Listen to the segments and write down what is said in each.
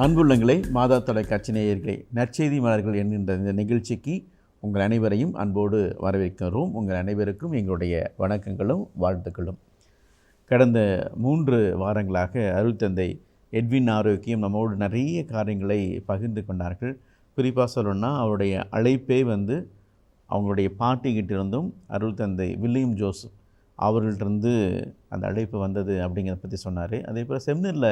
அன்புள்ளங்களே, மாதா தொலைக்காட்சி நேயர்களே, நற்செய்தி மலர்கள் என்கின்ற இந்த நிகழ்ச்சிக்கு உங்கள் அனைவரையும் அன்போடு வரவேற்கிறோம். உங்கள் அனைவருக்கும் எங்களுடைய வணக்கங்களும் வாழ்த்துக்களும். கடந்த 3 வாரங்களாக அருள் தந்தை எட்வின் ஆரோக்கியம் நம்மோடு நிறைய காரியங்களை பகிர்ந்து கொண்டார்கள். குறிப்பாக சொல்லணும்னா அவருடைய அழைப்பே அவங்களுடைய பாட்டிக்கிட்டிருந்தும் அருள் தந்தை வில்லியம் ஜோசப் அவர்கள்ட்டிருந்து அந்த அழைப்பு வந்தது அப்படிங்கிறத பற்றி சொன்னார். அதே போல் செமினரில்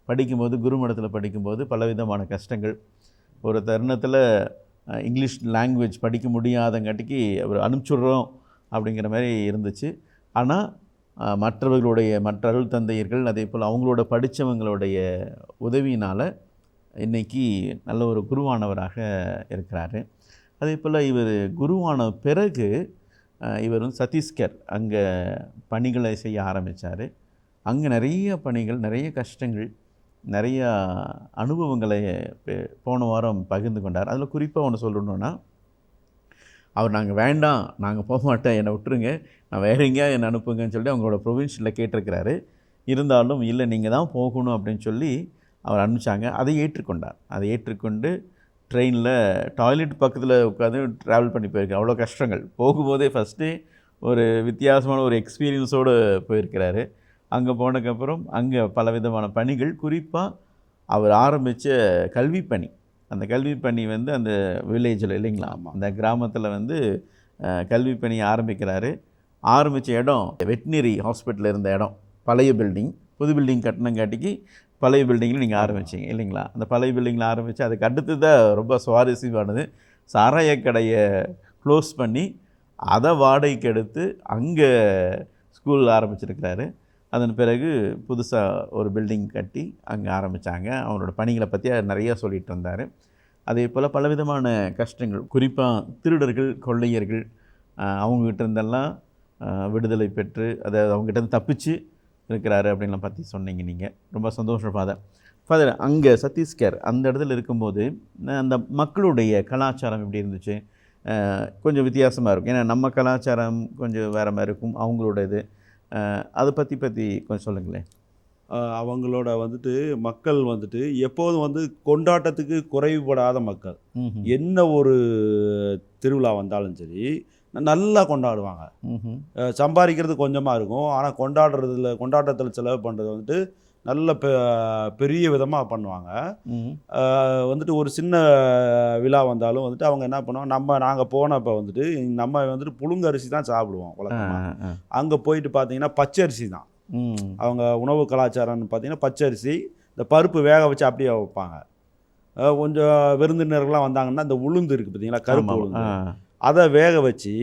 படிக்கும்போது, குருமடத்தில் படிக்கும்போது பலவிதமான கஷ்டங்கள். ஒரு தருணத்தில் இங்கிலீஷ் லாங்குவேஜ் படிக்க முடியாதங்காட்டிக்கு அவர் அனுப்பிச்சுடுறோம் அப்படிங்கிற மாதிரி இருந்துச்சு. ஆனால் மற்ற அருள் தந்தையர்கள் அதே போல் அவங்களோட படித்தவங்களுடைய உதவியினால் இன்றைக்கி நல்ல ஒரு குருவானவராக இருக்கிறார். அதே போல் இவர் குருவான பிறகு இவர் சத்தீஸ்கர் அங்கே பணிகளை செய்ய ஆரம்பித்தார். அங்கே நிறைய பணிகள், நிறைய கஷ்டங்கள், நிறையா அனுபவங்களை போன வாரம் பகிர்ந்து கொண்டார். அதில் குறிப்பாக ஒன்று சொல்லணுன்னா, அவர் நாங்கள் வேண்டாம், நாங்கள் போக மாட்டேன், என்னை விட்டுருங்க, நான் வேறு எங்கேயா என்னை அனுப்புங்கன்னு சொல்லி அவங்களோட ப்ரொவின்ஷியலில் கேட்டிருக்கிறாரு. இருந்தாலும் இல்லை, நீங்கள் தான் போகணும் அப்படின்னு சொல்லி அவர் அனுப்பிச்சாங்க. அதை ஏற்றுக்கொண்டார். அதை ஏற்றுக்கொண்டு ட்ரெயினில் டாய்லெட் பக்கத்தில் உட்காந்து ட்ராவல் பண்ணி போயிருக்கார். அவ்வளோ கஷ்டங்கள். போகும்போதே ஃபஸ்ட்டு ஒரு வித்தியாசமான ஒரு எக்ஸ்பீரியன்ஸோடு போயிருக்கிறாரு. அங்கே போனதுக்கப்புறம் அங்கே பலவிதமான பணிகள், குறிப்பாக அவர் ஆரம்பித்த கல்வி பணி, அந்த கல்வி பணி அந்த வில்லேஜில் இல்லைங்களா, அந்த கிராமத்தில் கல்வி பணி ஆரம்பிக்கிறாரு. ஆரம்பித்த இடம் வெட்டினரி ஹாஸ்பிட்டல் இருந்த இடம், பழைய பில்டிங். புது பில்டிங் கட்டினங்காட்டிக்கு பழைய பில்டிங்கில் நீங்கள் ஆரம்பிச்சிங்க இல்லைங்களா. அந்த பழைய பில்டிங்கில் ஆரம்பித்து அதுக்கு அடுத்து தான் ரொம்ப சுவாரஸ்யமானது, சாராய கடையை க்ளோஸ் பண்ணி அதை வாடகைக்கு எடுத்து அங்கே ஸ்கூல் ஆரம்பிச்சிருக்கிறாரு. அதன் பிறகு புதுசாக ஒரு பில்டிங் கட்டி அங்கே ஆரம்பித்தாங்க. அவங்களோட பணிகளை பற்றி நிறையா சொல்லிகிட்டு இருந்தார். அதே போல் பலவிதமான கஷ்டங்கள், குறிப்பாக திருடர்கள், கொள்ளையர்கள், அவங்ககிட்ட இருந்தெல்லாம் விடுதலை பெற்று, அதாவது அவங்ககிட்ட தப்பிச்சு இருக்கிறாரு அப்படின்லாம் பற்றி சொன்னீங்க. நீங்கள் ரொம்ப சந்தோஷமாக. ஃபாதர், அங்கே சத்தீஸ்கர் அந்த இடத்துல இருக்கும்போது அந்த மக்களுடைய கலாச்சாரம் எப்படி இருந்துச்சு? கொஞ்சம் வித்தியாசமாக இருக்கும். ஏன்னா நம்ம கலாச்சாரம் கொஞ்சம் வேறு மாதிரி இருக்கும், அவங்களோட இது. அதை பற்றி கொஞ்சம் சொல்லுங்களேன். அவங்களோட வந்துட்டு மக்கள் வந்துட்டு எப்போதும் வந்து கொண்டாட்டத்துக்கு குறைவுபடாத மக்கள். என்ன ஒரு திருவிழா வந்தாலும் சரி நல்லா கொண்டாடுவாங்க. சம்பாதிக்கிறது கொஞ்சமாக இருக்கும், ஆனால் கொண்டாட்டத்தில் செலவு பண்ணுறது வந்துட்டு நல்ல பெரிய விதமாக பண்ணுவாங்க. வந்துட்டு ஒரு சின்ன விழா வந்தாலும் வந்துட்டு அவங்க என்ன பண்ணுவாங்க, நாங்கள் போனப்போ வந்துட்டு நம்ம வந்துட்டு புழுங்கரிசி தான் சாப்பிடுவோம் வழக்கமாக. அங்கே போயிட்டு பார்த்தீங்கன்னா பச்சரிசி தான் அவங்க உணவு கலாச்சாரம்னு பார்த்தீங்கன்னா. பச்சரிசி, இந்த பருப்பு வேக வச்சு அப்படியே வைப்பாங்க. கொஞ்சம் விருந்தினர்கள்லாம் வந்தாங்கன்னா இந்த உளுந்து இருக்குது பார்த்தீங்களா, கருப்பு உளுந்து, அதை வேக வச்சு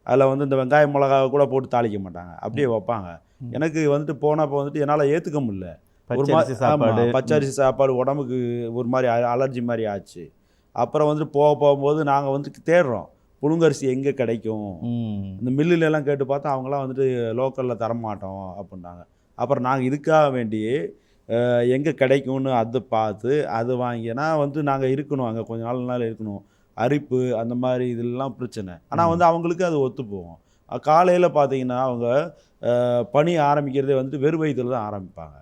அதில் வந்து இந்த வெங்காயம் மிளகாவை கூட போட்டு தாளிக்க மாட்டாங்க, அப்படியே வைப்பாங்க. எனக்கு வந்துட்டு போனப்போ வந்துட்டு என்னால் ஏற்றுக்க முடியல. ஒரு மாதிரி பச்சரிசி சாப்பாடு உடம்புக்கு ஒரு மாதிரி அலர்ஜி மாதிரி ஆச்சு. அப்புறம் வந்துட்டு போகும்போது நாங்கள் வந்துட்டு தேடுறோம் புழுங்கரிசி எங்கே கிடைக்கும். இந்த மில்லுலெல்லாம் கேட்டு பார்த்தா அவங்களாம் வந்துட்டு லோக்கலில் தரமாட்டோம் அப்படின்னாங்க. அப்புறம் நாங்கள் இதுக்காக வேண்டி எங்கே கிடைக்கும்னு அதை பார்த்து அது வாங்கினா வந்து நாங்கள் இருக்கணும், அங்கே கொஞ்சம் நாள் இருக்கணும். அரிப்பு அந்த மாதிரி இதெல்லாம் பிரச்சனை. ஆனால் வந்து அவங்களுக்கு அது ஒத்து போகும். காலையில் பார்த்தீங்கன்னா அவங்க பணி ஆரம்பிக்கிறதே வந்துட்டு வெறும் வயிற்றில் தான் ஆரம்பிப்பாங்க.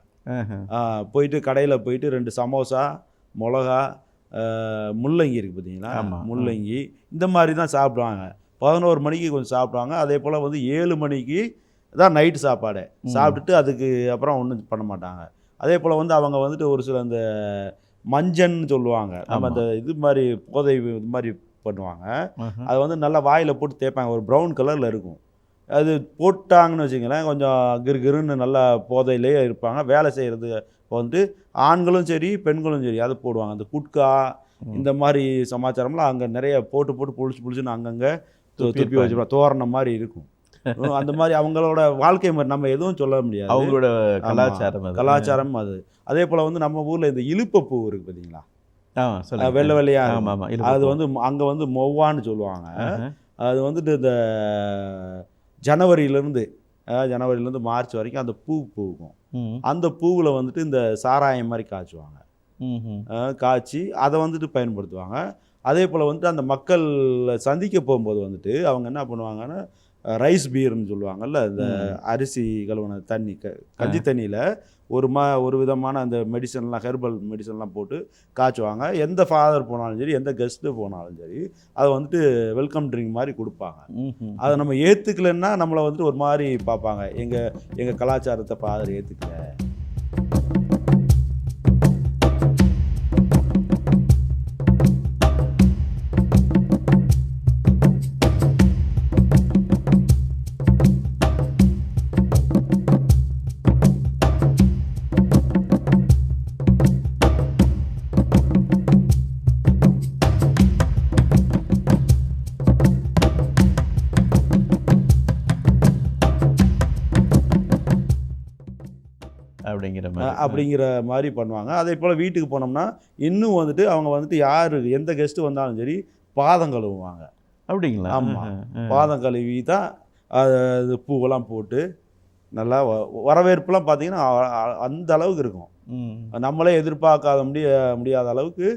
போயிட்டு கடையில் போயிட்டு 2 சமோசா, மிளகா, முள்ளங்கி இருக்குது பார்த்தீங்களா, முள்ளங்கி இந்த மாதிரி தான் சாப்பிடுவாங்க. 11 மணிக்கு கொஞ்சம் சாப்பிடுவாங்க. அதே போல் வந்து 7 மணிக்கு தான் நைட்டு சாப்பாடு சாப்பிட்டுட்டு அதுக்கு அப்புறம் ஒன்றும் பண்ண மாட்டாங்க. அதே போல் வந்து அவங்க வந்துட்டு ஒரு சில அந்த மஞ்சன்னு சொல்லுவாங்க, நம்ம அந்த இது மாதிரி போதை இது மாதிரி பண்ணுவாங்க. அதை வந்து நல்லா வாயில் போட்டு தேய்ப்பாங்க, ஒரு ப்ரௌன் கலரில் இருக்கும். அது போட்டாங்கன்னு வச்சுங்களேன் கொஞ்சம் கிருன்னு நல்லா போதையிலே இருப்பாங்க. வேலை செய்கிறது வந்து ஆண்களும் சரி பெண்களும் சரி அதை போடுவாங்க. அந்த குட்கா இந்த மாதிரி சமாச்சாரம்லாம் அங்கே நிறைய போட்டு புளிச்சுன்னு அங்கங்கே துப்பி வச்சுருப்பாங்க. தோரணம் மாதிரி இருக்கும். அந்த மாதிரி அவங்களோட வாழ்க்கை மாதிரி நம்ம எதுவும் சொல்ல முடியாது, அவங்களோட கலாச்சாரம் அது. அதே போல் வந்து நம்ம ஊரில் இந்த இழுப்பப்பூ இருக்குது பார்த்தீங்களா, வெள்ளை வெள்ளையாக, அது வந்து அங்கே வந்து மொவ்வான்னு சொல்லுவாங்க. அது வந்துட்டு இந்த ஜனவரியிலேருந்து மார்ச் வரைக்கும் அந்த பூ பூக்கும். அந்த பூவில் வந்துட்டு இந்த சாராயம் மாதிரி காய்ச்சுவாங்க. காய்ச்சி அதை வந்துட்டு பயன்படுத்துவாங்க. அதே போல் வந்துட்டு அந்த மக்கள் சந்திக்க போகும்போது வந்துட்டு அவங்க என்ன பண்ணுவாங்கன்னா ரைஸ் பீர்னு சொல்லுவாங்கல்ல, இந்த அரிசி கழுவுன தண்ணி கஞ்சி தண்ணியில் ஒரு விதமான அந்த மெடிசன்லாம் ஹெர்பல் மெடிசன்லாம் போட்டு காய்ச்சுவாங்க. எந்த ஃபாதர் போனாலும் சரி எந்த கெஸ்ட்டு போனாலும் சரி அதை வந்துட்டு வெல்கம் ட்ரிங்க் மாதிரி கொடுப்பாங்க. அதை நம்ம ஏற்றுக்கலைன்னா நம்மளை வந்துட்டு ஒரு மாதிரி பார்ப்பாங்க, எங்கள் கலாச்சாரத்தை ஃபாதர் ஏற்றுக்கல. அப்படிங்கிற மாதிரி பண்ணுவாங்க. அதே போல் வீட்டுக்கு போனோம்னா இன்னும் வந்துட்டு அவங்க வந்துட்டு யார் எந்த கெஸ்ட்டு வந்தாலும் சரி பாதம் கழுவுவாங்க. அப்படிங்களா? ஆமாம், பாதம் கழுவி தான் அது பூவெல்லாம் போட்டு நல்லா வரவேற்புலாம் பார்த்திங்கன்னா அந்த அளவுக்கு இருக்கும். நம்மளே எதிர்பார்க்காத முடியாத அளவுக்கு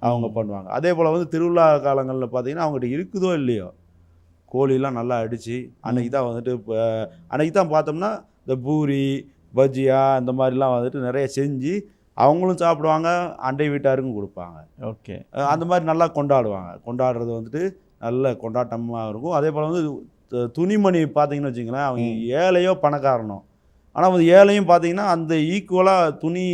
அவங்க பண்ணுவாங்க. அதே போல் வந்து திருவிழா காலங்களில் பார்த்திங்கன்னா அவங்ககிட்ட இருக்குதோ இல்லையோ கோழிலாம் நல்லா அடித்து அன்றைக்கி தான் வந்துட்டு அன்றைக்கி தான் பார்த்தோம்னா இந்த பூரி பஜ்ஜியா இந்த மாதிரிலாம் வந்துட்டு நிறைய செஞ்சு அவங்களும் சாப்பிடுவாங்க, அண்டை வீட்டாருக்கும் கொடுப்பாங்க. ஓகே, அந்த மாதிரி நல்லா கொண்டாடுறது வந்துட்டு நல்ல கொண்டாட்டமாக இருக்கும். அதே போல் வந்து துணிமணி பார்த்தீங்கன்னு வச்சிங்களேன், அவங்க ஏழையோ பணக்காரனோ, ஆனால் வந்து ஏழையும் பார்த்தீங்கன்னா அந்த ஈக்குவலாக துணி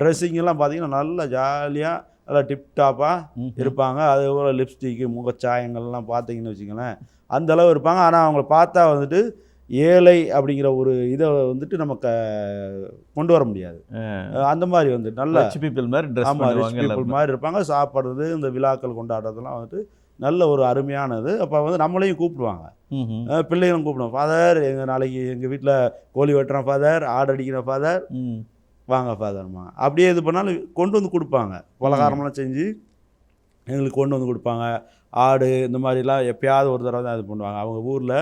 ட்ரெஸ்ஸிங்கெல்லாம் பார்த்தீங்கன்னா நல்லா ஜாலியாக நல்லா டிப்டாப்பாக இருப்பாங்க. அதே போல் லிப்ஸ்டிக்கு முகச்சாயங்கள்லாம் பார்த்தீங்கன்னு வச்சிங்களேன் அந்தளவு இருப்பாங்க. ஆனால் அவங்கள பார்த்தா வந்துட்டு ஏழை அப்படிங்கிற ஒரு இதை வந்துட்டு நமக்கு கொண்டு வர முடியாது. அந்த மாதிரி வந்து நல்ல ரிச் பீப்புள் மாதிரி இருப்பாங்க. சாப்பிட்றது இந்த விழாக்கள் கொண்டாடுறதுலாம் வந்துட்டு நல்ல ஒரு அருமையானது. அப்போ வந்து நம்மளையும் கூப்பிடுவாங்க, பிள்ளைகளும் கூப்பிடுவோம், ஃபாதர் நாளைக்கு எங்கள் வீட்டில் கோழி வெட்டுறோம் ஃபாதர், ஆடு அடிக்கிறோம் ஃபாதர், வாங்க ஃபாதர்மா. அப்படியே இது பண்ணாலும் கொண்டு வந்து கொடுப்பாங்க. பலகாரம்லாம் செஞ்சு எங்களுக்கு கொண்டு வந்து கொடுப்பாங்க. ஆடு இந்த மாதிரிலாம் எப்பயாவது ஒரு தடவை தான் இது பண்ணுவாங்க. அவங்க ஊரில்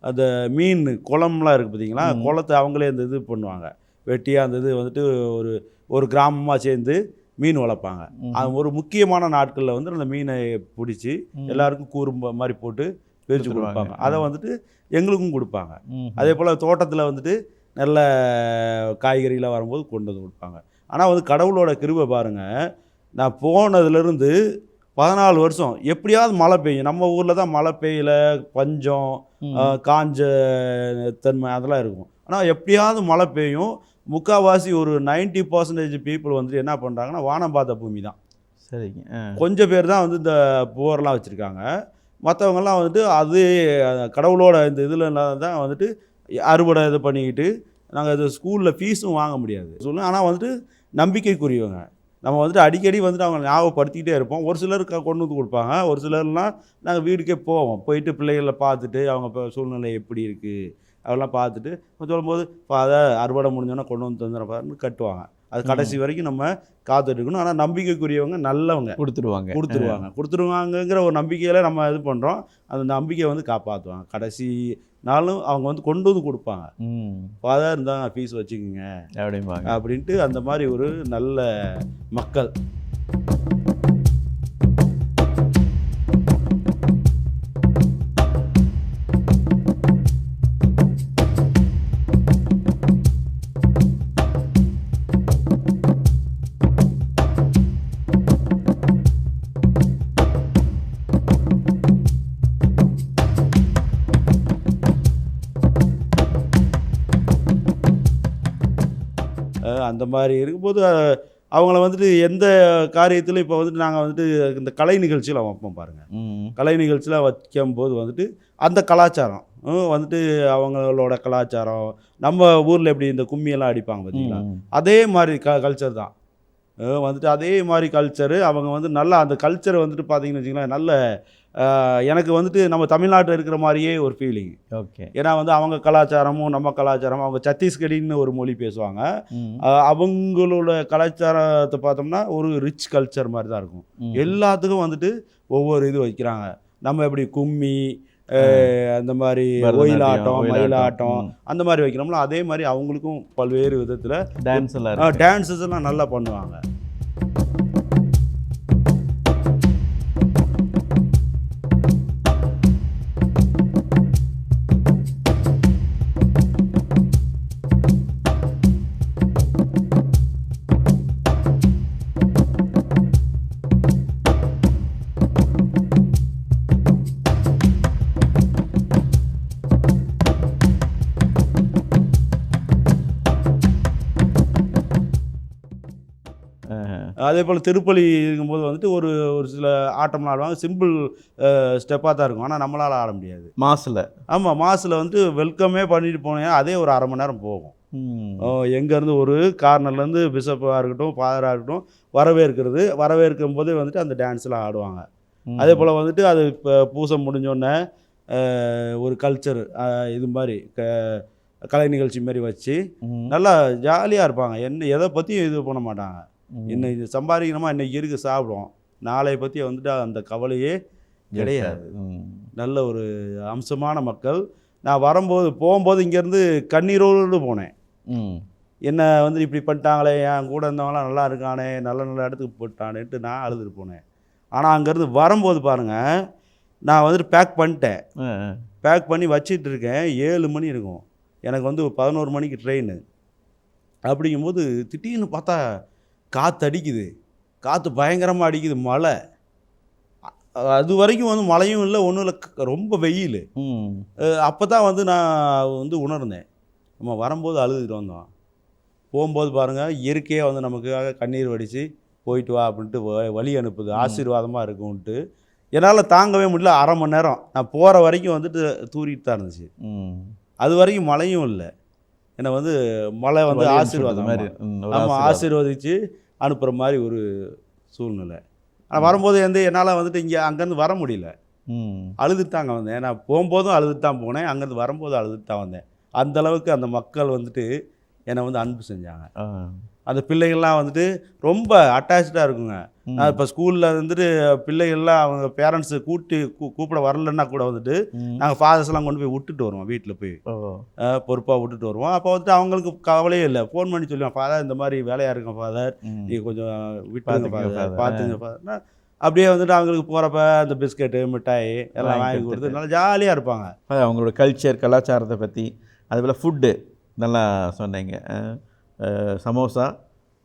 அந்த மீன் குளம்லாம் இருக்குது பார்த்தீங்களா, குளத்தை அவங்களே இந்த இது பண்ணுவாங்க, வெட்டியாக அந்த இது வந்துட்டு ஒரு ஒரு கிராமமாக சேர்ந்து மீன் வளர்ப்பாங்க. அது ஒரு முக்கியமான நாட்களில் வந்து அந்த மீனை பிடிச்சி எல்லாருக்கும் கூறு மாதிரி போட்டு பிரித்து கொடுப்பாங்க. அதை வந்துட்டு எங்களுக்கும் கொடுப்பாங்க. அதே போல் தோட்டத்தில் வந்துட்டு நல்ல காய்கறிலாம் வரும்போது கொண்டு வந்து கொடுப்பாங்க. ஆனால் வந்து கடவுளோட கிருபை பாருங்கள், நான் போனதுலேருந்து 14 வருஷம் எப்படியாவது மழை பெய்யும். நம்ம ஊரில் தான் மழை பெய்யல, பஞ்சம், காஞ்ச தன்மை அதெல்லாம் இருக்கும். ஆனால் எப்படியாவது மழை பெய்யும். முக்கால்வாசி ஒரு 90% பீப்புள் வந்துட்டு என்ன பண்ணுறாங்கன்னா வானம் பார்த்த பூமி தான். சரிங்க. கொஞ்சம் பேர் தான் வந்து இந்த போர்லாம் வச்சுருக்காங்க. மற்றவங்கெல்லாம் வந்துட்டு அது கடவுளோட இந்த இதில் தான் வந்துட்டு அறுவடை இது பண்ணிக்கிட்டு நாங்கள் இது ஸ்கூலில் ஃபீஸும் வாங்க முடியாது சொல்லுங்கள். ஆனால் வந்துட்டு நம்பிக்கைக்குரியவங்க. நம்ம வந்துட்டு அடிக்கடி வந்துட்டு அவங்க ஞாபகப்படுத்திக்கிட்டே இருப்போம். ஒரு சிலர் கொண்டு வந்து கொடுப்பாங்க, ஒரு சிலர்லாம் நாங்கள் வீட்டுக்கே போவோம். போயிட்டு பிள்ளைகளை பார்த்துட்டு அவங்க இப்போ சூழ்நிலை எப்படி இருக்குது அதெல்லாம் பார்த்துட்டு சொல்லும்போது அதை அறுவடை முடிஞ்சோன்னா கொண்டு வந்து தந்துடுறப்பாருன்னு கட்டுவாங்க. அது கடைசி வரைக்கும் நம்ம காத்துட்டு இருக்கணும். ஆனால் நம்பிக்கைக்குரியவங்க நல்லவங்க கொடுத்துருவாங்கங்கிற ஒரு நம்பிக்கையில் நம்ம இது பண்ணுறோம். அந்த நம்பிக்கையை வந்து காப்பாற்றுவாங்க. கடைசி நாளும் அவங்க வந்து கொண்டு வந்து கொடுப்பாங்க. ஃபாதர் இருந்தாங்க ஃபீஸ் வச்சுக்கோங்க அப்படின்ட்டு. அந்த மாதிரி ஒரு நல்ல மக்கள். அந்த மாதிரி இருக்கும்போது அவங்கள வந்துட்டு எந்த காரியத்தில் இப்போ வந்துட்டு நாங்கள் வந்துட்டு இந்த கலை நிகழ்ச்சியில் வைப்போம் பாருங்கள். கலை நிகழ்ச்சியில் வைக்கும்போது வந்துட்டு அந்த கலாச்சாரம் வந்துட்டு அவங்களோட கலாச்சாரம் நம்ம ஊரில் எப்படி இந்த கும்மியெல்லாம் அடிப்பாங்க பார்த்தீங்களா, அதே மாதிரி கல்ச்சர் தான் வந்துட்டு. அதே மாதிரி கல்ச்சரு அவங்க வந்து நல்லா அந்த கல்ச்சரை வந்துட்டு பார்த்தீங்கன்னு வச்சிங்களேன், நல்ல எனக்கு வந்துட்டு நம்ம தமிழ்நாட்டில் இருக்கிற மாதிரியே ஒரு ஃபீலிங். ஓகே. ஏன்னா வந்து அவங்க கலாச்சாரமும் நம்ம கலாச்சாரமும், அவங்க சத்தீஸ்கடின்னு ஒரு மொழி பேசுவாங்க. அவங்களோட கலாச்சாரத்தை பார்த்தோம்னா ஒரு ரிச் கல்ச்சர் மாதிரி தான் இருக்கும். எல்லாத்துக்கும் வந்துட்டு ஒவ்வொரு இது வைக்கிறாங்க. நம்ம எப்படி கும்மி அந்த மாதிரி ஒயிலாட்டம், மயிலாட்டம் அந்த மாதிரி வைக்கிறோம்ல, அதே மாதிரி அவங்களுக்கும் பல்வேறு விதத்தில் டான்ஸஸ் எல்லாம் நல்லா பண்ணுவாங்க. அதே போல் திருப்பலி இருக்கும்போது வந்துட்டு ஒரு ஒரு சில ஆட்டம்லாம் ஆடுவாங்க. சிம்பிள் ஸ்டெப்பாக தான் இருக்கும். ஆனால் நம்மளால் ஆட முடியாது மாசில். ஆமாம், மாசில் வந்து வெல்கமே பண்ணிட்டு போனேன். அதே ஒரு அரை மணி நேரம் போகும். எங்கேருந்து ஒரு கார்னர்லேருந்து பிஷப்பாக இருக்கட்டும், ஃபாதராக இருக்கட்டும் வரவேற்கும் போதே வந்துட்டு அந்த டான்ஸ்லாம் ஆடுவாங்க. அதே போல் வந்துட்டு அது இப்போ பூசம் முடிஞ்சோடனே ஒரு கல்ச்சர் இது மாதிரி கலை நிகழ்ச்சி மாதிரி வச்சு நல்லா ஜாலியாக இருப்பாங்க. எதை பற்றியும் இது பண்ண மாட்டாங்க. இன்னைக்கு சம்பாதிக்கணுமா, இன்றைக்கி இருக்கு சாப்பிடுவோம், நாளைய பற்றி வந்துட்டு அந்த கவலையே கிடையாது. நல்ல ஒரு அம்சமான மக்கள். நான் போகும்போது இங்கேருந்து கண்ணீரோடு போனேன். என்ன வந்து இப்படி பண்ணிட்டாங்களே, என் கூட இருந்தவங்களாம் நல்லா இருக்கானே, நல்ல இடத்துக்கு போட்டானேன்ட்டு நான் அழுதுட்டு போனேன். ஆனால் அங்கேருந்து வரும்போது பாருங்கள், நான் வந்துட்டு பேக் பண்ணி வச்சிட்டு இருக்கேன். 7 மணி இருக்கும். எனக்கு வந்து 11 மணிக்கு ட்ரெயின். அப்படிங்கும்போது திடீர்னு பார்த்தா காற்று அடிக்குது. காற்று பயங்கரமாக அடிக்குது. மழை அது வரைக்கும் வந்து மழையும் இல்லை, ஒன்றும் இல்லை, ரொம்ப வெயில். அப்போ தான் வந்து நான் வந்து உணர்ந்தேன், நம்ம வரும்போது அழுதுட்டு வந்தோம், போகும்போது பாருங்கள் இயற்கையாக வந்து நமக்காக கண்ணீர் வடித்து போயிட்டு வா அப்படின்ட்டு வழி அனுப்புது, ஆசீர்வாதமாக இருக்கும்ன்ட்டு. என்னால் தாங்கவே முடியல. அரை மணி நேரம் நான் போகிற வரைக்கும் வந்துட்டு தூரிட்டு தான் இருந்துச்சு. அது வரைக்கும் மழையும் இல்லை. என்னை வந்து மழை வந்து ஆசீர்வாதம் மாதிரி, நம்ம ஆசீர்வதித்து அனுப்புகிற மாதிரி ஒரு சூழ்நிலை. ஆனால் வரும்போது என்னால் வந்துட்டு அங்கேருந்து வர முடியல, அழுதுட்டு தாங்க வந்தேன். நான் போகும்போதும் அழுதுட்டு தான் போனேன், அங்கேருந்து வரும்போது அழுதுட்டு தான் வந்தேன். அந்தளவுக்கு அந்த மக்கள் வந்துட்டு என்னை வந்து அன்பு செஞ்சாங்க. அந்த பிள்ளைகள்லாம் வந்துட்டு ரொம்ப அட்டாச்சாக இருக்குங்க. நான் இப்போ ஸ்கூலில் வந்துட்டு பிள்ளைகள்லாம் அவங்க பேரண்ட்ஸு கூப்பிட வரலன்னா கூட வந்துட்டு நாங்கள் ஃபாதர்ஸ்லாம் கொண்டு போய் விட்டுட்டு வருவோம், வீட்டில் போய் பொறுப்பாக விட்டுட்டு வருவோம். அப்போ வந்துட்டு அவங்களுக்கு கவலையே இல்லை, ஃபோன் பண்ணி சொல்லுவேன், ஃபாதர் இந்த மாதிரி வேலையாக இருக்கேன் ஃபாதர், நீங்கள் கொஞ்சம் விட்டுருங்க ஃபாதர், பார்த்துங்க ஃபாதர்னா அப்படியே வந்துட்டு அவங்களுக்கு போகிறப்ப அந்த பிஸ்கெட்டு மிட்டாய் எல்லாம் வாங்கி கொடுத்து நல்லா ஜாலியாக இருப்பாங்க. அவங்களோட கல்ச்சர் கலாச்சாரத்தை பற்றி, அதுபோல் ஃபுட்டு நல்லா சொன்னீங்க. சமோசா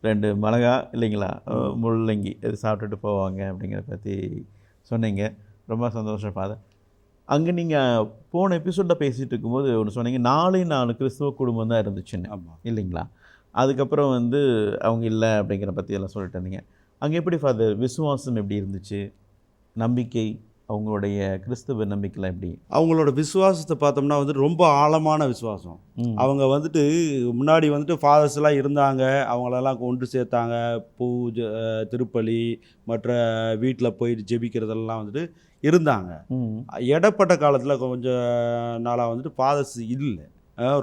2 மிளகா இல்லைங்களா, முள்ளங்கி இது சாப்பிட்டுட்டு போவாங்க அப்படிங்கிறத பற்றி சொன்னீங்க. ரொம்ப சந்தோஷம் ஃபாதர். அங்கே நீங்கள் போன எபிசோடில் பேசிகிட்டு இருக்கும்போது ஒன்று சொன்னீங்க, 4 கிறிஸ்துவ குடும்பம் தான் இருந்துச்சுன்னு. ஆமாம் இல்லைங்களா? அதுக்கப்புறம் வந்து அவங்க இல்லை அப்படிங்கிற பற்றியெல்லாம் சொல்லிட்டு இருந்தீங்க. அங்கே எப்படி ஃபாதர் விசுவாசம் எப்படி இருந்துச்சு, நம்பிக்கை, அவங்களுடைய கிறிஸ்தவ நம்பிக்கைலாம் எப்படி? அவங்களோட விசுவாசத்தை பார்த்தோம்னா வந்துட்டு ரொம்ப ஆழமான விசுவாசம். அவங்க வந்துட்டு முன்னாடி வந்துட்டு ஃபாதர்ஸ்லாம் இருந்தாங்க, அவங்களெல்லாம் கொண்டு சேர்த்தாங்க, பூஜை திருப்பலி மற்ற வீட்டில் போயிட்டு ஜெபிக்கிறதெல்லாம் வந்துட்டு இருந்தாங்க. இடப்பட்ட காலத்தில் கொஞ்சம் நாளாக வந்துட்டு ஃபாதர்ஸ் இல்லை,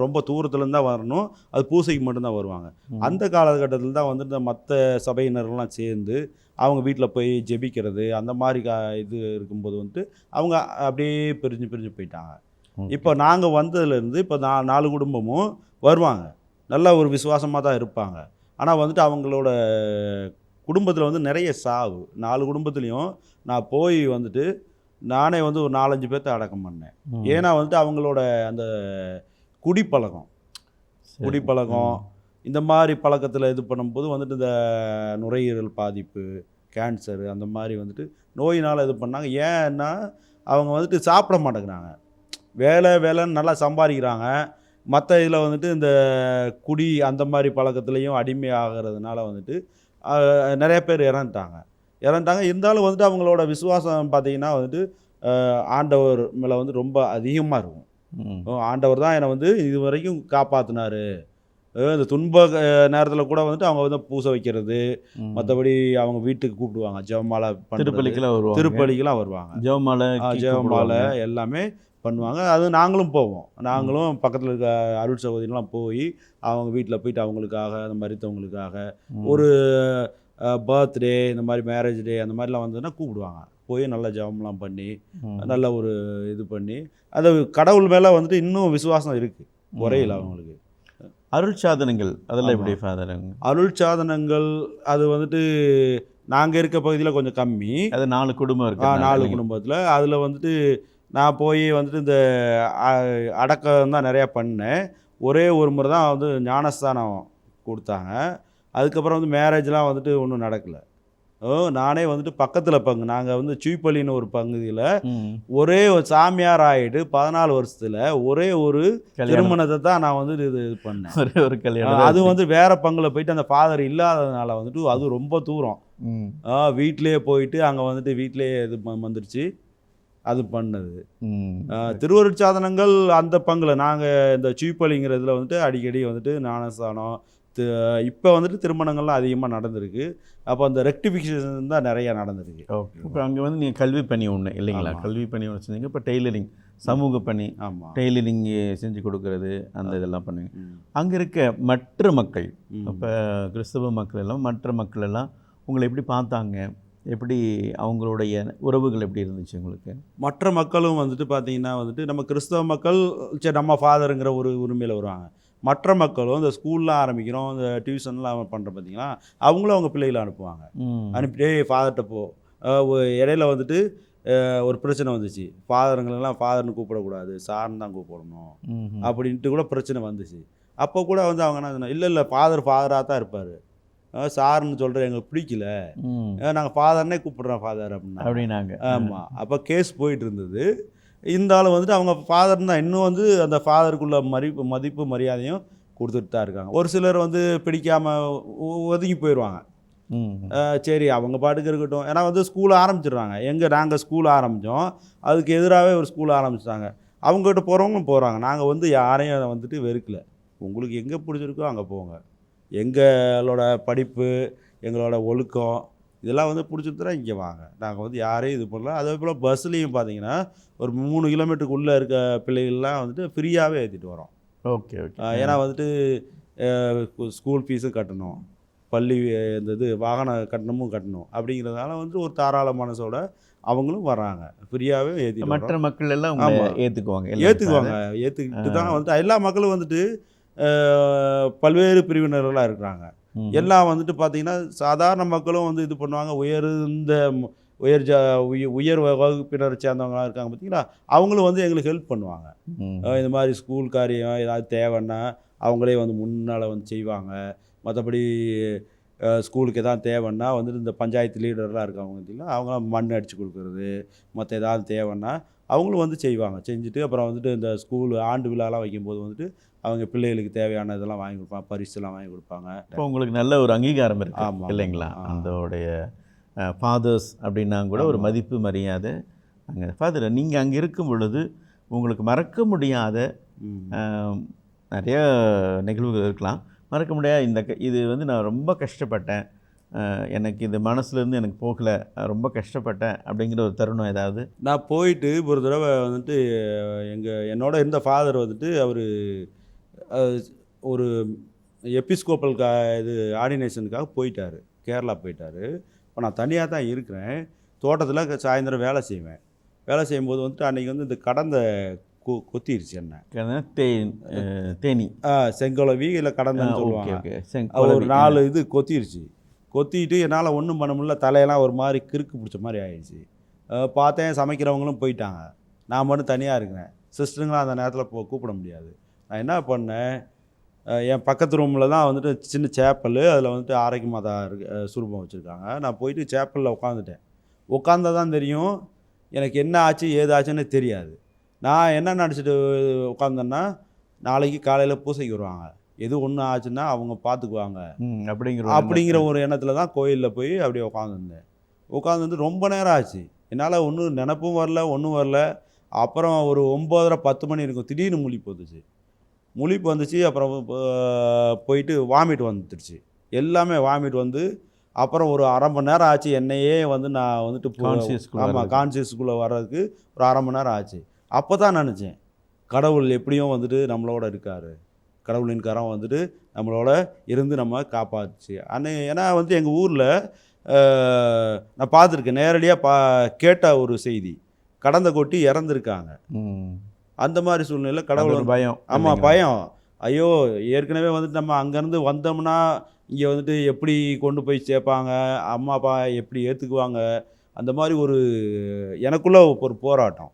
ரொம்ப தூரத்துலேருந்து தான் வரணும், அது பூசைக்கு மட்டும்தான் வருவாங்க. அந்த காலகட்டத்தில் தான் வந்துட்டு மற்ற சபையினர்கள்லாம் சேர்ந்து அவங்க வீட்டில் போய் ஜெபிக்கிறது அந்த மாதிரி இது இருக்கும்போது வந்துட்டு அவங்க அப்படியே பிரிஞ்சு போயிட்டாங்க. இப்போ நாங்கள் வந்ததுலேருந்து இப்போ 4 குடும்பமும் வருவாங்க, நல்ல ஒரு விசுவாசமாக தான் இருப்பாங்க. ஆனால் வந்துட்டு அவங்களோட குடும்பத்தில் வந்து நிறைய சாவு. 4 குடும்பத்துலேயும் நான் போய் வந்துட்டு நானே வந்து ஒரு 4-5 பேர்த்த அடக்கம் பண்ணேன். ஏன்னா வந்துட்டு அவங்களோட அந்த குடிப்பழக்கம் இந்த மாதிரி பழக்கத்தில் இது பண்ணும்போது வந்துட்டு இந்த நுரையீரல் பாதிப்பு, கேன்சரு அந்த மாதிரி வந்துட்டு நோயினால் இது பண்ணாங்க. ஏன்னா அவங்க வந்துட்டு சாப்பிட மாட்டேங்கிறாங்க, வேலைன்னு நல்லா சம்பாதிக்கிறாங்க, மற்ற இதில் வந்துட்டு இந்த குடி அந்த மாதிரி பழக்கத்துலேயும் அடிமை ஆகிறதுனால வந்துட்டு நிறைய பேர் இறந்துட்டாங்க. இருந்தாலும் வந்துட்டு அவங்களோட விசுவாசம் பார்த்திங்கன்னா வந்துட்டு ஆண்டவர் மேலே வந்து ரொம்ப அதிகமாக இருக்கும். ஆண்டவர் தான் என்னை வந்து இது வரைக்கும் காப்பாற்றினார். இந்த துன்ப நேரத்தில் கூட வந்துட்டு அவங்க வந்து பூசை வைக்கிறது, மற்றபடி அவங்க வீட்டுக்கு கூப்பிடுவாங்க, ஜெபமாலை திருப்பலிக்கெல்லாம் வருவாங்க, ஜெபமாலை எல்லாமே பண்ணுவாங்க. அது நாங்களும் போவோம், நாங்களும் பக்கத்தில் இருக்க அருள் சகோதரிலாம் போய் அவங்க வீட்டில் போயிட்டு அவங்களுக்காக அந்த மரித்தவங்களுக்காக ஒரு பர்த்டே இந்த மாதிரி மேரேஜ் டே அந்த மாதிரிலாம் வந்ததுன்னா கூப்பிடுவாங்க, போய் நல்லா ஜெபம்லாம் பண்ணி நல்ல ஒரு இது பண்ணி அது கடவுள் மேலே வந்துட்டு இன்னும் விசுவாசம் இருக்குது, குறையில அவங்களுக்கு. அருள் சாதனங்கள் அதெல்லாம் எப்படி ஃபாதர்? அருள் சாதனங்கள் அது வந்துட்டு நாங்கள் இருக்க பகுதியில் கொஞ்சம் கம்மி, அது 4 குடும்பம் இருக்கு, 4 குடும்பத்தில். அதில் வந்துட்டு நான் போய் வந்துட்டு இந்த அடக்கம் தான் நிறையா பண்ணேன். ஒரே ஒரு முறை தான் வந்து ஞானஸ்தானம் கொடுத்தாங்க. அதுக்கப்புறம் வந்து மேரேஜ்லாம் வந்துட்டு ஒன்றும் நடக்கலை. நானே வந்துட்டு பக்கத்தில் பங்கு, நாங்கள் வந்து சீப்பள்ளின்னு ஒரு பகுதியில் ஒரே ஒரு சாமியார் ஆகிட்டு 14 வருஷத்தில் ஒரே ஒரு திருமணத்தை தான் நான் வந்து இது பண்ணேன், ஒரே ஒரு கல்யாணம். அது வந்து வேறு பங்கில் போயிட்டு அந்த ஃபாதர் இல்லாததுனால வந்துட்டு அது ரொம்ப தூரம், வீட்டிலேயே போயிட்டு அங்கே வந்துட்டு வீட்டிலேயே இது வந்துருச்சு, அது பண்ணது. திருவருட்சாதனங்கள் அந்த பங்கில் நாங்கள் இந்த சீப்பள்ளிங்கிறதுல வந்துட்டு அடிக்கடி வந்துட்டு ஞானஸ்தானம், இப்போ வந்துட்டு திருமணங்கள்லாம் அதிகமாக நடந்திருக்கு. அப்போ அந்த ரெக்டிஃபிகேஷன் தான் நிறையா நடந்திருக்கு. ஓகே. இப்போ அங்கே வந்து நீங்கள் கல்வி பணி ஒன்று இல்லைங்களா, கல்வி பணி ஒன்று செஞ்சீங்க. இப்போ டெய்லரிங் சமூக பணி, டெய்லரிங் செஞ்சு கொடுக்கறது அந்த இதெல்லாம் பண்ணுங்க. அங்கே இருக்க மற்ற மக்கள், இப்போ கிறிஸ்தவ மக்கள் எல்லாம் மற்ற மக்கள் எல்லாம் உங்களை எப்படி பார்த்தாங்க, எப்படி அவங்களுடைய உறவுகள் எப்படி இருந்துச்சு உங்களுக்கு? மற்ற மக்களும் வந்துட்டு பார்த்தீங்கன்னா வந்துட்டு நம்ம கிறிஸ்தவ மக்கள் சரி நம்ம ஃபாதருங்கிற ஒரு உரிமையில் வருவாங்க. மற்ற மக்களும் இந்த ஸ்கூல்லாம் ஆரம்பிக்கிறோம், இந்த டியூஷன்லாம் பண்ணுற பார்த்தீங்கன்னா அவங்களும் அவங்க பிள்ளைகளை அனுப்புவாங்க. அனுப்பிட்டே ஃபாதர்கிட்ட போ. இடையில வந்துட்டு ஒரு பிரச்சனை வந்துச்சு, ஃபாதருங்களெல்லாம் ஃபாதர்னு கூப்பிடக்கூடாது, சார்னு தான் கூப்பிடணும் அப்படின்ட்டு கூட பிரச்சனை வந்துச்சு. அப்போ கூட வந்து அவங்க என்ன சொன்னாங்க, இல்லை ஃபாதராக தான் இருப்பார், சார்னு சொல்கிற எங்களுக்கு பிடிக்கல, நாங்கள் ஃபாதர்னே கூப்பிட்றோம் ஃபாதர் அப்படின்னாங்க. ஆமாம். அப்போ கேஸ் போயிட்டு இருந்தது. இருந்தாலும் வந்துட்டு அவங்க ஃபாதர் தான் இன்னும் வந்து அந்த ஃபாதருக்குள்ள மதிப்பு மரியாதையும் கொடுத்துட்டு தான் இருக்காங்க. ஒரு சிலர் வந்து பிடிக்காமல் ஒதுங்கி போயிடுவாங்க, சரி அவங்க பாட்டுக்கு இருக்கட்டும். ஏன்னா வந்து ஸ்கூல் ஆரம்பிச்சிடுறாங்க, நாங்கள் ஸ்கூல் ஆரம்பித்தோம், அதுக்கு எதிராகவே ஒரு ஸ்கூல் ஆரம்பிச்சிட்டாங்க. அவங்ககிட்ட போகிறவங்களும் போகிறாங்க. நாங்கள் வந்து யாரையும் வந்துட்டு வெறுக்கலை, உங்களுக்கு எங்கே பிடிச்சிருக்கோ அங்கே போங்க, எங்களோட படிப்பு எங்களோட ஒழுக்கம் இதெல்லாம் வந்து பிடிச்சிருந்தா இங்கே வாங்க, நாங்கள் வந்து யாரையும் இது பண்ணலாம். அதே போல் பஸ்லேயும் பார்த்தீங்கன்னா ஒரு 3 கிலோமீட்டருக்குள்ளே இருக்க பிள்ளைகள்லாம் வந்துட்டு ஃப்ரீயாகவே ஏற்றிட்டு வரோம். ஓகே. ஏன்னா வந்துட்டு ஸ்கூல் ஃபீஸும் கட்டணும், பள்ளி இந்த இது வாகன கட்டணமும் கட்டணும் அப்படிங்கிறதால வந்து ஒரு தாராள மனசோட அவங்களும் வர்றாங்க, ஃப்ரீயாகவே ஏற்றிட்டு மற்ற மக்கள் எல்லாம் ஆமாம் ஏற்றுக்குவாங்க ஏற்றுக்கிட்டு தான் வந்து எல்லா மக்களும் வந்துட்டு பல்வேறு பிரிவினர்களாக இருக்கிறாங்க. எல்லாம் வந்துட்டு பார்த்திங்கன்னா சாதாரண மக்களும் வந்து இது பண்ணுவாங்க, உயர் வகுப்பினரை சேர்ந்தவங்களாம் இருக்காங்க பார்த்தீங்களா, அவங்களும் வந்து எங்களுக்கு ஹெல்ப் பண்ணுவாங்க. இந்த மாதிரி ஸ்கூல் காரியம் ஏதாவது தேவைன்னா அவங்களே வந்து முன்னால் வந்து செய்வாங்க. மற்றபடி ஸ்கூலுக்கு எதாவது தேவைன்னா வந்துட்டு இந்த பஞ்சாயத்து லீடர்லாம் இருக்காங்க பார்த்தீங்களா, அவங்களாம் மண் அடித்து கொடுக்குறது, மற்ற ஏதாவது தேவைன்னா அவங்களும் வந்து செய்வாங்க. செஞ்சுட்டு அப்புறம் வந்துட்டு இந்த ஸ்கூல் ஆண்டு விழாலாம் வைக்கும்போது வந்துட்டு அவங்க பிள்ளைகளுக்கு தேவையான இதெல்லாம் வாங்கி கொடுப்பாங்க, பரிசுலாம் வாங்கி கொடுப்பாங்க. இப்போ உங்களுக்கு நல்ல ஒரு அங்கீகாரம் இருக்குது. ஆமாம் இல்லைங்களா? அதோடைய ஃபாதர்ஸ் அப்படின்னா கூட ஒரு மதிப்பு மரியாதை அங்கே. ஃபாதர், நீங்கள் அங்கே இருக்கும் பொழுது உங்களுக்கு மறக்க முடியாத நிறைய நிகழ்வுகள் இருக்கலாம். மறக்க முடியாத இது வந்து நான் ரொம்ப கஷ்டப்பட்டேன், எனக்கு இது மனசுலேருந்து எனக்கு போகலை, ரொம்ப கஷ்டப்பட்டேன் அப்படிங்கிற ஒரு தருணம் ஏதாவது? நான் போயிட்டு ஒரு தடவை வந்துட்டு என்னோட இருந்த ஃபாதர் வந்துட்டு அவர் ஒரு எபிஸ்கோப்பல் இது ஆர்டினேஷனுக்காக போயிட்டார், கேரளா போயிட்டார். இப்போ நான் தனியாக தான் இருக்கிறேன், தோட்டத்தில் சாயந்தரம் வேலை செய்வேன். வேலை செய்யும்போது வந்துட்டு அன்றைக்கி வந்து இந்த கடந்த கொத்திருச்சு என்ன தேனி செங்கோலவி இல்லை கடந்தன்னு சொல்லுவாங்க. ஒரு 4 இது கொத்திருச்சு. கொத்திட்டு என்னால் ஒன்றும் பண்ண முடியல, தலையெல்லாம் ஒரு மாதிரி கிறுக்கு பிடிச்ச மாதிரி ஆயிடுச்சு. பார்த்தேன் சமைக்கிறவங்களும் போயிட்டாங்க, நான் மட்டும் தனியாக இருக்கிறேன். சிஸ்டருங்களாம் அந்த நேரத்தில் கூப்பிட முடியாது. நான் என்ன பண்ணேன், என் பக்கத்து ரூமில் தான் வந்துட்டு சின்ன சேப்பல், அதில் வந்துட்டு ஆரோக்கிய மாதா சுரூபம் வச்சுருக்காங்க. நான் போயிட்டு சேப்பலில் உட்காந்துட்டேன். உட்காந்ததான் தெரியும் எனக்கு என்ன ஆச்சு ஏதாச்சுன்னு தெரியாது. நான் என்ன நினச்சிட்டு உட்காந்தேன்னா, நாளைக்கு காலையில் பூசைக்கு வருவாங்க, எது ஒன்று ஆச்சுன்னா அவங்க பார்த்துக்குவாங்க அப்படிங்கிற ஒரு எண்ணத்தில் தான் கோயிலில் போய் அப்படியே உட்காந்துருந்தேன். உட்காந்துருந்து ரொம்ப நேரம் ஆச்சு, என்னால் ஒன்றும் நினப்பும் வரல, ஒன்றும் வரல. அப்புறம் ஒரு 9:30 10 மணி இருக்கும், திடீர்னு முழிப்பு வந்துச்சு. அப்புறம் போயிட்டு வாமிட் வந்துடுச்சு, எல்லாமே வாமிட் வந்து. அப்புறம் ஒரு 1/2 மணி நேரம் ஆச்சு என்னையே வந்து நான் வந்துட்டு கான்சியஸ்குள்ளே வர்றதுக்கு ஒரு 1/2 மணி நேரம் ஆச்சு. அப்போ தான் நினச்சேன், கடவுள் எப்படியும் வந்துட்டு நம்மளோட இருக்கார், கடவுளின் கரம் வந்துட்டு நம்மளோட இருந்து நம்ம காப்பாற்றுச்சு. ஏன்னா வந்து எங்கள் ஊரில் நான் பார்த்துருக்கேன், நேரடியாக கேட்ட ஒரு செய்தி, கடந்த கொட்டி இறந்துருக்காங்க. அந்த மாதிரி சூழ்நிலை கடவுள் பயம். ஆமாம், பயம். ஐயோ, ஏற்கனவே வந்துட்டு நம்ம அங்கேருந்து வந்தோம்னா இங்கே வந்துட்டு எப்படி கொண்டு போய் சேர்ப்பாங்க, அம்மா அப்பா எப்படி ஏற்றுக்குவாங்க, அந்த மாதிரி ஒரு எனக்குள்ளே ஒரு போராட்டம்.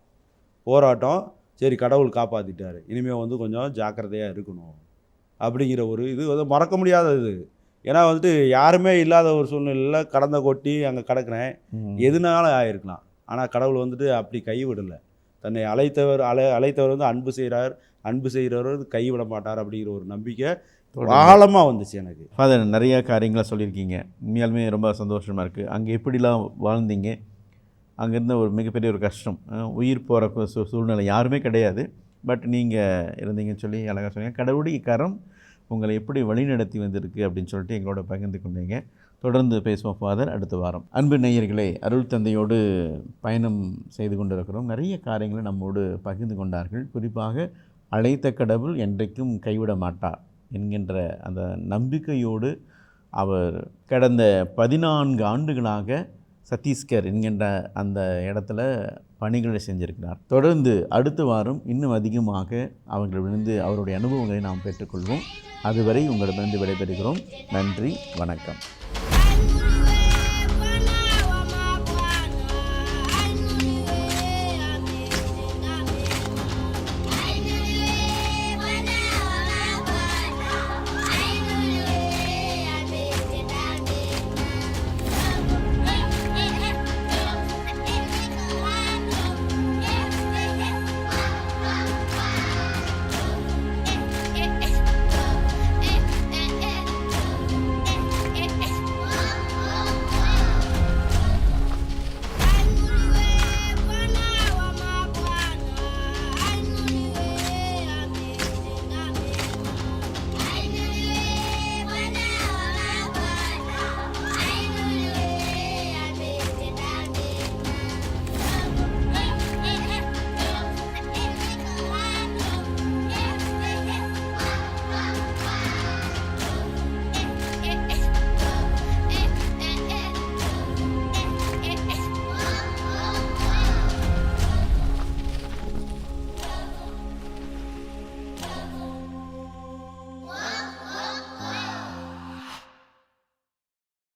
சரி, கடவுள் காப்பாற்றிட்டார், இனிமேல் வந்து கொஞ்சம் ஜாக்கிரதையாக இருக்கணும் அப்படிங்கிற ஒரு இது வந்து மறக்க முடியாத இது. ஏன்னா வந்துட்டு யாருமே இல்லாத ஒரு சூழ்நிலையில் கடந்த கொட்டி அங்கே கிடக்கிறேன், எதுனால ஆயிருக்கலாம். ஆனால் கடவுள் வந்துட்டு அப்படி கைவிடலை, தன்னை அழைத்தவர் வந்து அன்பு செய்கிறவர் கைவிட மாட்டார் அப்படிங்கிற ஒரு நம்பிக்கை ஆழமாக வந்துச்சு எனக்கு. ஃபாதர், நிறையா காரியங்களாக சொல்லியிருக்கீங்க, உண்மையாலுமே ரொம்ப சந்தோஷமாக இருக்குது. அங்கே எப்படிலாம் வாழ்ந்தீங்க, அங்கே இருந்த ஒரு மிகப்பெரிய ஒரு கஷ்டம், உயிர் போகிற சூழ்நிலை யாருமே கிடையாது, பட் நீங்கள் இருந்தீங்கன்னு சொல்லி அழகாக சொன்னீங்க. கடவுளுடைய கரம் உங்களை எப்படி வழிநடத்தி வந்திருக்கு அப்படின்னு சொல்லிட்டு எங்களோட பகிர்ந்து கொண்டீங்க. தொடர்ந்து பேசுவோம் ஃபாதர் அடுத்த வாரம். அன்பு நேயர்களே, அருள் தந்தையோடு பயணம் செய்து கொண்டிருக்கிறோம். நிறைய காரியங்களை நம்மோடு பகிர்ந்து கொண்டார்கள். குறிப்பாக அழைத்த கடவுள் என்றைக்கும் கைவிட மாட்டார் என்கின்ற அந்த நம்பிக்கையோடு அவர் கடந்த 14 ஆண்டுகளாக சத்தீஸ்கர் என்கின்ற அந்த இடத்துல பணிகளை செஞ்சிருக்கிறார். தொடர்ந்து அடுத்த வாரம் இன்னும் அதிகமாக அவர்களிடமிருந்து அவருடைய அனுபவங்களை நாம் பெற்றுக்கொள்வோம். அதுவரை உங்களிடமிருந்து விடைபெறுகிறோம். நன்றி, வணக்கம்.